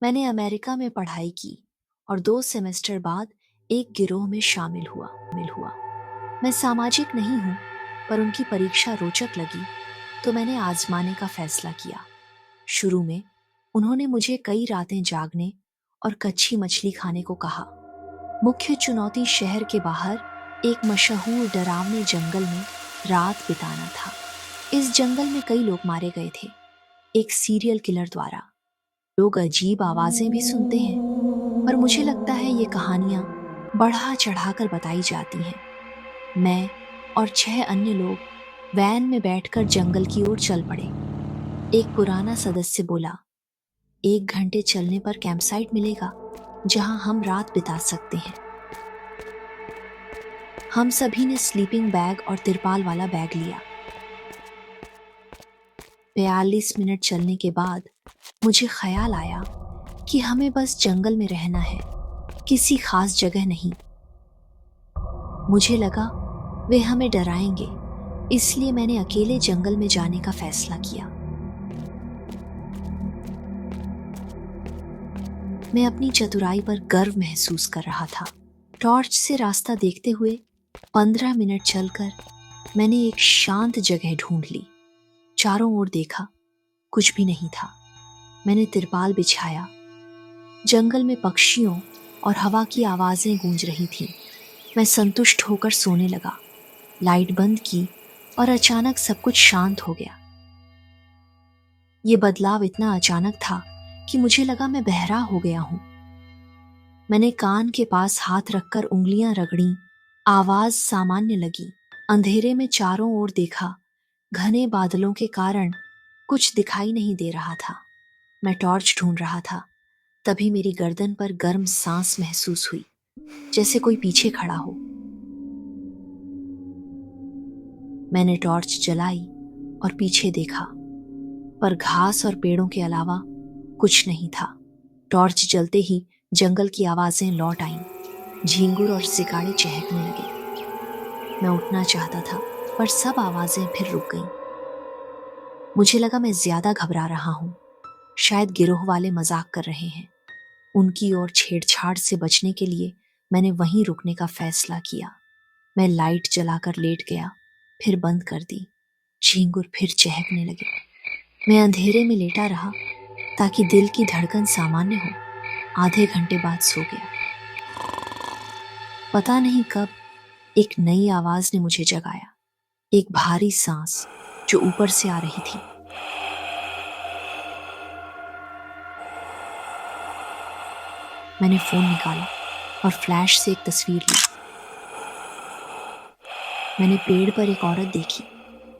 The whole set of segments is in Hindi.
मैंने अमेरिका में पढ़ाई की और 2 सेमेस्टर बाद एक गिरोह में शामिल हुआ। मैं सामाजिक नहीं हूँ, पर उनकी परीक्षा रोचक लगी तो मैंने आजमाने का फैसला किया। शुरू में उन्होंने मुझे कई रातें जागने और कच्ची मछली खाने को कहा। मुख्य चुनौती शहर के बाहर एक मशहूर डरावने जंगल में रात बिताना था। इस जंगल में कई लोग मारे गए थे, एक सीरियल किलर द्वारा। लोग अजीब आवाजें भी सुनते हैं, पर मुझे लगता है ये कहानियां बढ़ा चढ़ाकर बताई जाती हैं। मैं और 6 अन्य लोग वैन में बैठकर जंगल की ओर चल पड़े। एक पुराना सदस्य बोला, 1 घंटे चलने पर कैंपसाइट मिलेगा जहां हम रात बिता सकते हैं। हम सभी ने स्लीपिंग बैग और तिरपाल वाला बैग लिया। 42 मिनट चलने के बाद मुझे ख्याल आया कि हमें बस जंगल में रहना है, किसी खास जगह नहीं। मुझे लगा वे हमें डराएंगे, इसलिए मैंने अकेले जंगल में जाने का फैसला किया। मैं अपनी चतुराई पर गर्व महसूस कर रहा था। टॉर्च से रास्ता देखते हुए 15 मिनट चलकर मैंने एक शांत जगह ढूंढ ली। चारों ओर देखा, कुछ भी नहीं था। मैंने तिरपाल बिछाया। जंगल में पक्षियों और हवा की आवाजें गूंज रही थीं। मैं संतुष्ट होकर सोने लगा। लाइट बंद की और अचानक सब कुछ शांत हो गया। ये बदलाव इतना अचानक था कि मुझे लगा मैं बहरा हो गया हूं। मैंने कान के पास हाथ रखकर उंगलियां रगड़ी। आवाज सामान्य लगी। अंधेरे में चारों ओर देखा। घने बादलों के कारण कुछ दिखाई नहीं दे रहा था। मैं टॉर्च ढूंढ रहा था, तभी मेरी गर्दन पर गर्म सांस महसूस हुई, जैसे कोई पीछे खड़ा हो। मैंने टॉर्च जलाई और पीछे देखा, पर घास और पेड़ों के अलावा कुछ नहीं था। टॉर्च जलते ही जंगल की आवाजें लौट आईं। झींगुर और सिकाड़े चहकने लगे। मैं उठना चाहता था, पर सब आवाजें फिर रुक गईं। मुझे लगा मैं ज्यादा घबरा रहा हूं। शायद गिरोह वाले मजाक कर रहे हैं। उनकी ओर छेड़छाड़ से बचने के लिए मैंने वहीं रुकने का फैसला किया। मैं लाइट जलाकर लेट गया, फिर बंद कर दी। झींगुर फिर चहकने लगे। मैं अंधेरे में लेटा रहा ताकि दिल की धड़कन सामान्य हो। आधे घंटे बाद सो गया। पता नहीं कब एक नई आवाज ने मुझे जगाया। एक भारी सांस जो ऊपर से आ रही थी। मैंने फोन निकाला और फ्लैश से एक तस्वीर ली। मैंने पेड़ पर एक औरत देखी,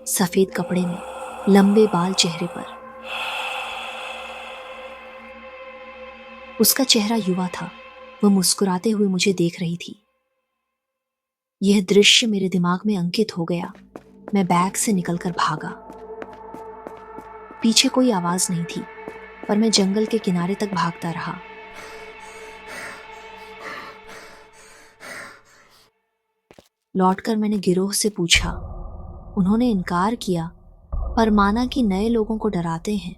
सफेद कपड़े में, लंबे बाल चेहरे पर। उसका चेहरा युवा था। वह मुस्कुराते हुए मुझे देख रही थी। यह दृश्य मेरे दिमाग में अंकित हो गया। मैं बैग से निकलकर भागा। पीछे कोई आवाज नहीं थी, पर मैं जंगल के किनारे तक भागता रहा। लौटकर मैंने गिरोह से पूछा। उन्होंने इनकार किया, पर माना कि नए लोगों को डराते हैं।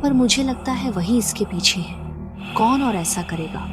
पर मुझे लगता है वही इसके पीछे है। कौन और ऐसा करेगा?